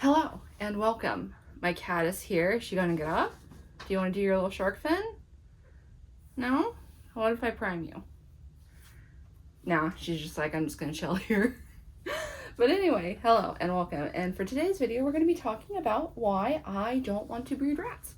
Hello and welcome. My cat is here. Is she gonna get up? Do you want to do your little shark fin? No? What if I prime you? Nah, she's just like, I'm just gonna chill here. But anyway, hello and welcome. And for today's video, we're gonna be talking about why I don't want to breed rats.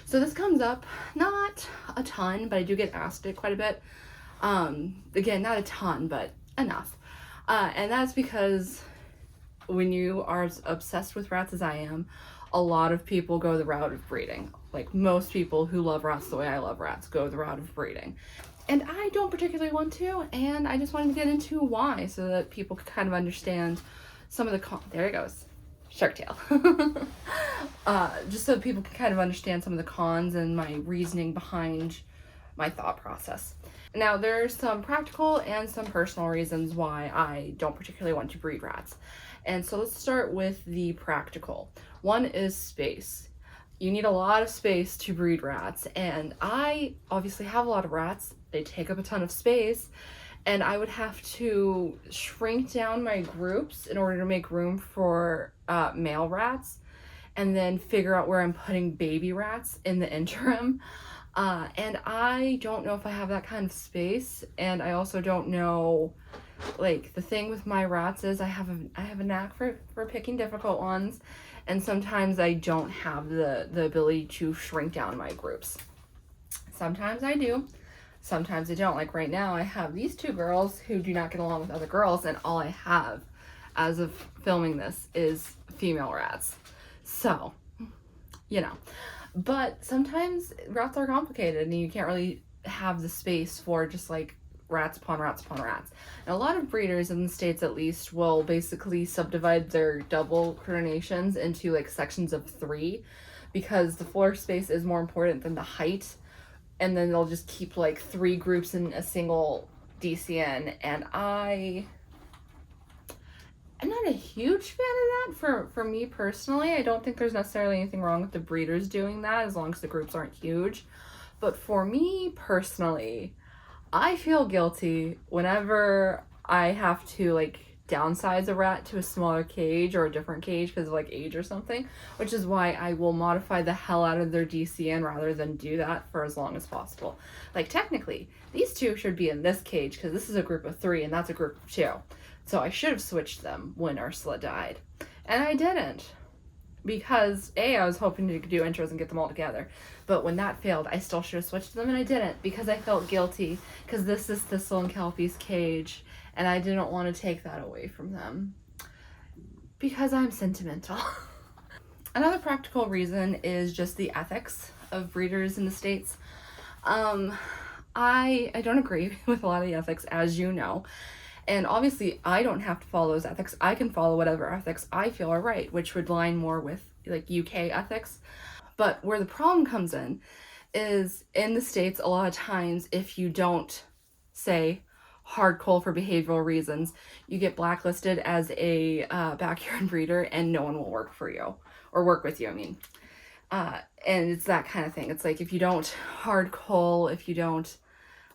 So this comes up not a ton, but I do get asked it quite a bit. Again, not a ton, but enough. And that's because when you are as obsessed with rats as I am, a lot of people go the route of breeding. Like most people who love rats the way I love rats go the route of breeding. And I don't particularly want to, and I just wanted to get into why so that people could kind of understand some of the there it goes. Shark tail. Just so people can kind of understand some of the cons and my reasoning behind my thought process. Now, there's some practical and some personal reasons why I don't particularly want to breed rats. And so let's start with the practical. One is space. You need a lot of space to breed rats, and I obviously have a lot of rats. They take up a ton of space, and I would have to shrink down my groups in order to make room for male rats, and then figure out where I'm putting baby rats in the interim. And I don't know if I have that kind of space, and I also don't know, like, the thing with my rats is I have a knack for picking difficult ones, and sometimes I don't have the ability to shrink down my groups. Sometimes I do, sometimes I don't. Like right now I have these two girls who do not get along with other girls, and all I have as of filming this is female rats. So, you know. But sometimes rats are complicated and you can't really have the space for just like rats upon rats upon rats. And a lot of breeders in the States at least will basically subdivide their double crenations into like sections of 3 because the floor space is more important than the height. And then they'll just keep like 3 groups in a single DCN. And I'm not a huge fan of that for me personally. I don't think there's necessarily anything wrong with the breeders doing that as long as the groups aren't huge. But for me personally, I feel guilty whenever I have to like downsize a rat to a smaller cage or a different cage because of like age or something, which is why I will modify the hell out of their DCN rather than do that for as long as possible. Like technically, these two should be in this cage because this is a group of 3 and that's a group of 2. So I should have switched them when Ursula died. And I didn't. Because I was hoping to do intros and get them all together. But when that failed, I still should have switched them, and I didn't because I felt guilty. Because this is Thistle and Kelpie's cage, and I didn't want to take that away from them. Because I'm sentimental. Another practical reason is just the ethics of breeders in the States. I don't agree with a lot of the ethics, as you know. And obviously, I don't have to follow those ethics. I can follow whatever ethics I feel are right, which would line more with like UK ethics. But where the problem comes in is in the States, a lot of times, if you don't say hard coal for behavioral reasons, you get blacklisted as a backyard breeder and no one will work for you or work with you, I mean. And it's that kind of thing. It's like if you don't hard coal, if you don't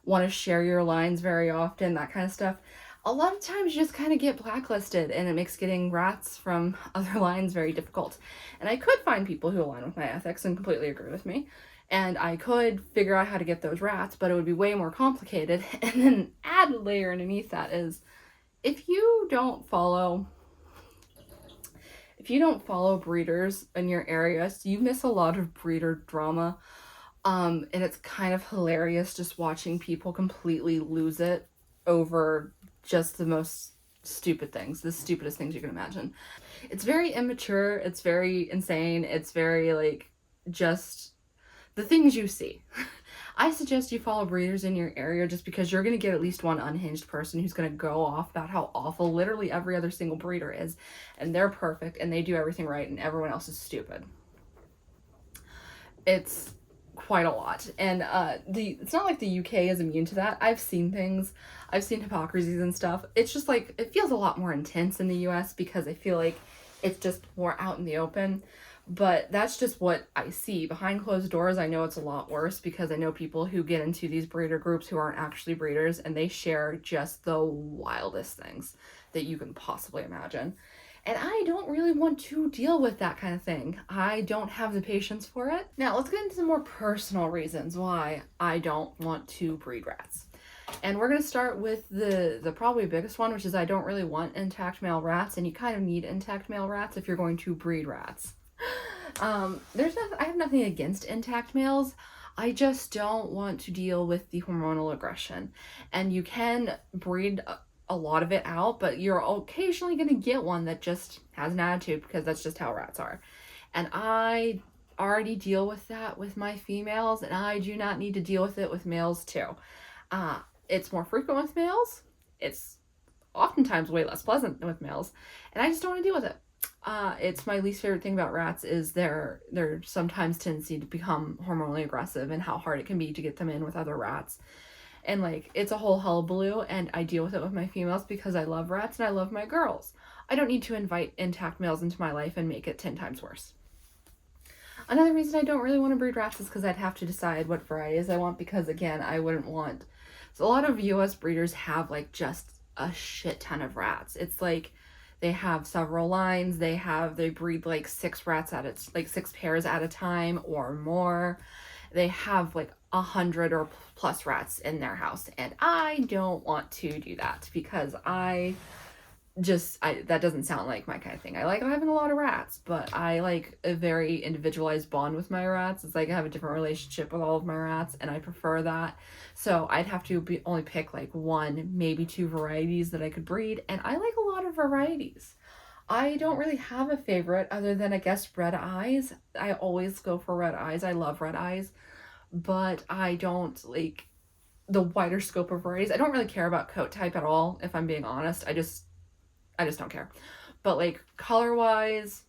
want to share your lines very often, that kind of stuff, a lot of times you just kind of get blacklisted and it makes getting rats from other lines very difficult. And I could find people who align with my ethics and completely agree with me. And I could figure out how to get those rats, but it would be way more complicated. And then add a layer underneath that is if you don't follow breeders in your area, so you miss a lot of breeder drama. And it's kind of hilarious just watching people completely lose it over just the most stupid things, the stupidest things you can imagine. It's very immature, it's very insane, it's very like just the things you see. I suggest you follow breeders in your area just because you're going to get at least one unhinged person who's going to go off about how awful literally every other single breeder is, and they're perfect and they do everything right and everyone else is stupid. It's quite a lot. And it's not like the UK is immune to that. I've seen things. I've seen hypocrisies and stuff. It's just like it feels a lot more intense in the US because I feel like it's just more out in the open. But that's just what I see. Behind closed doors, I know it's a lot worse because I know people who get into these breeder groups who aren't actually breeders and they share just the wildest things that you can possibly imagine. And I don't really want to deal with that kind of thing. I don't have the patience for it. Now, let's get into some more personal reasons why I don't want to breed rats. And we're going to start with the probably biggest one, which is I don't really want intact male rats, and you kind of need intact male rats if you're going to breed rats. I have nothing against intact males. I just don't want to deal with the hormonal aggression. And you can breed a lot of it out, but you're occasionally going to get one that just has an attitude, because that's just how rats are. And I already deal with that with my females, and I do not need to deal with it with males too. It's more frequent with males. It's oftentimes way less pleasant with males, and I just don't want to deal with it. It's my least favorite thing about rats is their sometimes tendency to become hormonally aggressive, and how hard it can be to get them in with other rats. And like, it's a whole hullabaloo, and I deal with it with my females because I love rats and I love my girls. I don't need to invite intact males into my life and make it 10 times worse. Another reason I don't really want to breed rats is because I'd have to decide what varieties I want, because again, I wouldn't want... So a lot of US breeders have like just a shit ton of rats. It's like they have several lines. They breed like 6 rats like 6 pairs at a time or more. They have like 100 or plus rats in their house, and I don't want to do that because that doesn't sound like my kind of thing. I like having a lot of rats, but I like a very individualized bond with my rats. It's like I have a different relationship with all of my rats, and I prefer that. So I'd have to only pick like 1, maybe 2 varieties that I could breed, and I like a lot of varieties. I don't really have a favorite other than, I guess, red eyes. I always go for red eyes. I love red eyes, but I don't like the wider scope of varieties. I don't really care about coat type at all, if I'm being honest. I just don't care. But like color wise,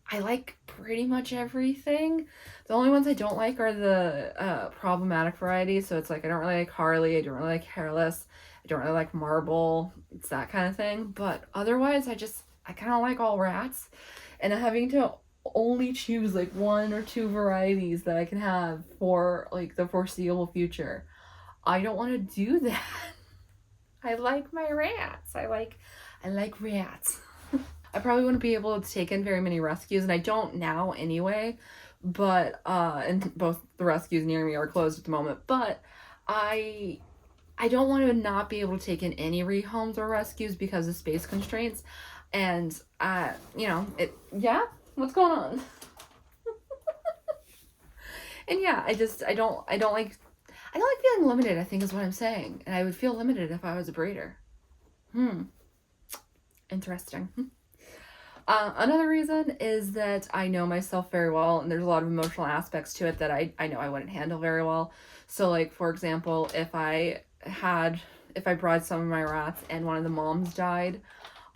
I like pretty much everything. The only ones I don't like are the problematic varieties. So it's like, I don't really like Harley. I don't really like Hairless. I don't really like Marble. It's that kind of thing. But otherwise, I kind of like all rats. And having to only choose like 1 or 2 varieties that I can have for like the foreseeable future, I don't want to do that. I like my rats. I like rats. I probably wouldn't be able to take in very many rescues, and I don't now anyway, but and both the rescues near me are closed at the moment, but I don't want to not be able to take in any rehomes or rescues because of space constraints. And what's going on? And yeah, I don't like feeling limited, I think is what I'm saying. And I would feel limited if I was a breeder. Interesting. Another reason is that I know myself very well, and there's a lot of emotional aspects to it that I know I wouldn't handle very well. So like, for example, if I bred some of my rats and one of the moms died,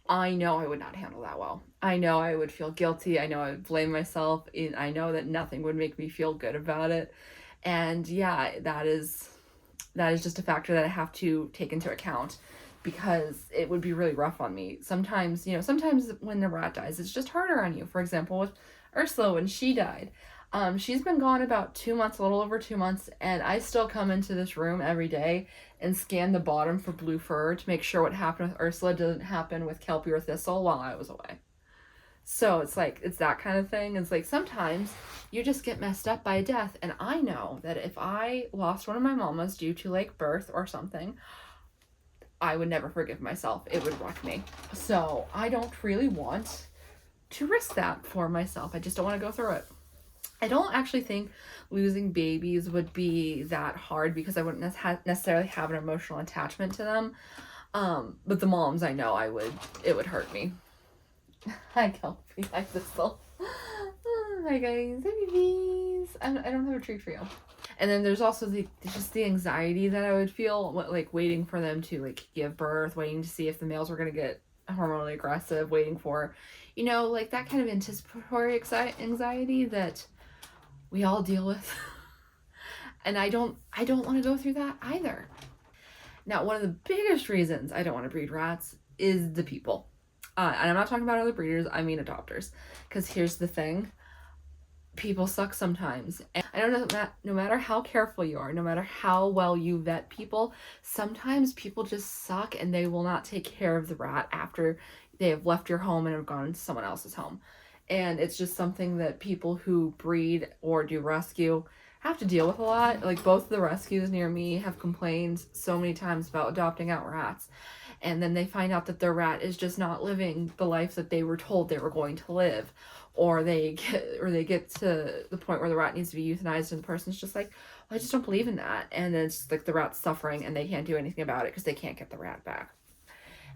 I know I would not handle that well. I know I would feel guilty. I know I would blame myself. I know that nothing would make me feel good about it. And yeah, that is just a factor that I have to take into account, because it would be really rough on me. Sometimes when the rat dies, it's just harder on you. For example, with Ursula, when she died, she's been gone about 2 months, a little over 2 months, and I still come into this room every day and scan the bottom for blue fur to make sure what happened with Ursula doesn't happen with Kelpie or Thistle while I was away. So it's like, it's that kind of thing. It's like, sometimes you just get messed up by a death, and I know that if I lost one of my mamas due to like birth or something, I would never forgive myself. It would wreck me. So I don't really want to risk that for myself. I just don't want to go through it. I don't actually think losing babies would be that hard, because I wouldn't necessarily have an emotional attachment to them. But the moms, I know it would hurt me. Hi, Kelpie. Hi, Thistle. Hi, guys. Hi, babies. I don't have a treat for you. And then there's also the anxiety that I would feel, like waiting for them to like give birth, waiting to see if the males were going to get hormonally aggressive, waiting for, like that kind of anticipatory anxiety that we all deal with. And I don't want to go through that either. Now, one of the biggest reasons I don't want to breed rats is the people. And I'm not talking about other breeders, I mean adopters. Because here's the thing. People suck sometimes. And I don't know that no matter how careful you are, no matter how well you vet people, sometimes people just suck and they will not take care of the rat after they have left your home and have gone into someone else's home. And it's just something that people who breed or do rescue have to deal with a lot. Like, both of the rescues near me have complained so many times about adopting out rats, and then they find out that their rat is just not living the life that they were told they were going to live, or they get to the point where the rat needs to be euthanized, and the person's just like, well, I just don't believe in that. And then it's like the rat's suffering and they can't do anything about it because they can't get the rat back.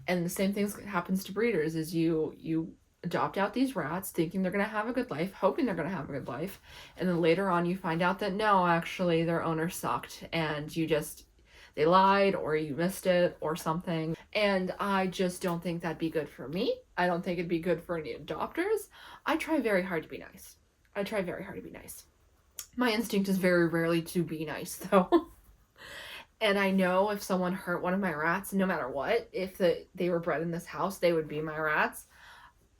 And the same thing happens to breeders, is you adopt out these rats thinking they're going to have a good life, hoping they're going to have a good life, and then later on you find out that no, actually their owner sucked, and they lied, or you missed it or something. And I just don't think that'd be good for me. I don't think it'd be good for any adopters. I try very hard to be nice. My instinct is very rarely to be nice, though. And I know if someone hurt one of my rats, no matter what, if they were bred in this house, they would be my rats.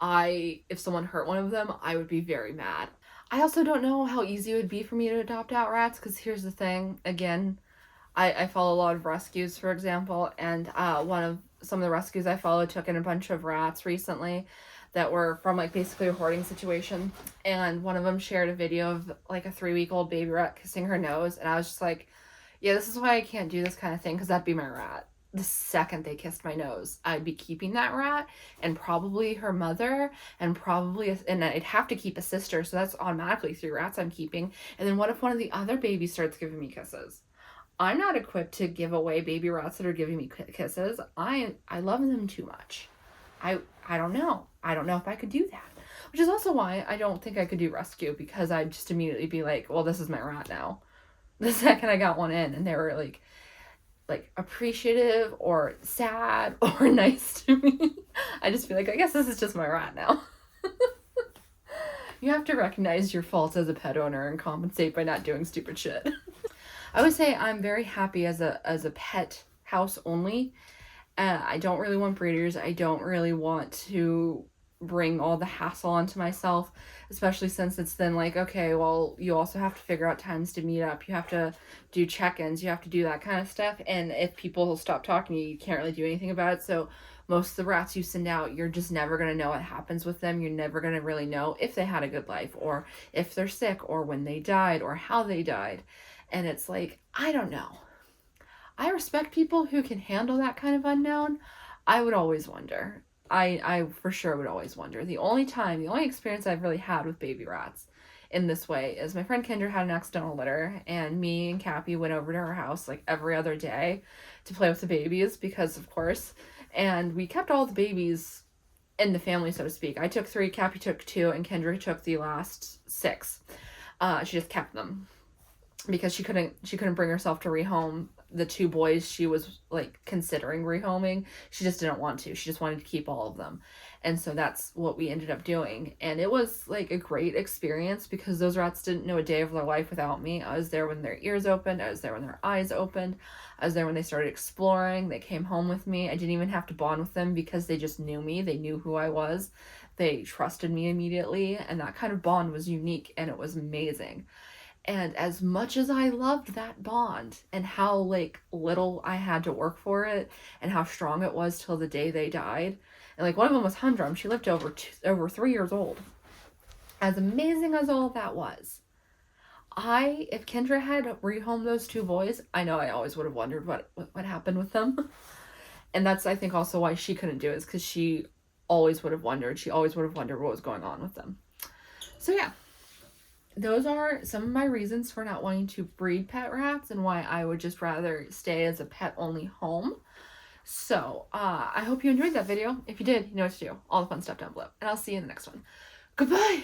If someone hurt one of them, I would be very mad. I also don't know how easy it would be for me to adopt out rats, because here's the thing, again, I follow a lot of rescues, for example, and some of the rescues I follow took in a bunch of rats recently that were from, like, basically a hoarding situation, and one of them shared a video of, like, a 3-week-old baby rat kissing her nose, and I was just like, yeah, this is why I can't do this kind of thing, because that'd be my rat. The second they kissed my nose, I'd be keeping that rat, and probably her mother, and I'd have to keep a sister, so that's automatically 3 rats I'm keeping. And then what if one of the other babies starts giving me kisses? I'm not equipped to give away baby rats that are giving me kisses. I love them too much. I don't know. I don't know if I could do that. Which is also why I don't think I could do rescue, because I'd just immediately be like, well, this is my rat now. The second I got one in, and they were like appreciative or sad or nice to me, I just feel like, I guess this is just my rat now. You have to recognize your faults as a pet owner and compensate by not doing stupid shit. I would say I'm very happy as a pet house only. I don't really want breeders. I don't really want to bring all the hassle onto myself, especially since it's then like, okay, well, you also have to figure out times to meet up. You have to do check-ins. You have to do that kind of stuff. And if people stop talking to you, you can't really do anything about it. So most of the rats you send out, you're just never going to know what happens with them. You're never going to really know if they had a good life, or if they're sick, or when they died, or how they died. And it's like, I don't know. I respect people who can handle that kind of unknown. I would always wonder. I for sure would always wonder. The only experience I've really had with baby rats in this way is my friend Kendra had an accidental litter, and me and Cappy went over to her house like every other day to play with the babies, because of course, and we kept all the babies in the family, so to speak. I took 3, Cappy took 2, and Kendra took the last 6. She just kept them because she couldn't bring herself to rehome the 2 boys she was like considering rehoming. She just didn't want to. She just wanted to keep all of them. And so that's what we ended up doing. And it was like a great experience, because those rats didn't know a day of their life without me. I was there when their ears opened. I was there when their eyes opened. I was there when they started exploring. They came home with me. I didn't even have to bond with them, because they just knew me. They knew who I was. They trusted me immediately. And that kind of bond was unique, and it was amazing. And as much as I loved that bond, and how like little I had to work for it, and how strong it was till the day they died, and like one of them was Humdrum. She lived over 3 years old. As amazing as all of that was, if Kendra had rehomed those 2 boys, I know I always would have wondered what happened with them. And that's, I think, also why she couldn't do it, is because she always would have wondered. She always would have wondered what was going on with them. So yeah. Those are some of my reasons for not wanting to breed pet rats, and why I would just rather stay as a pet-only home. So, I hope you enjoyed that video. If you did, you know what to do. All the fun stuff down below. And I'll see you in the next one. Goodbye!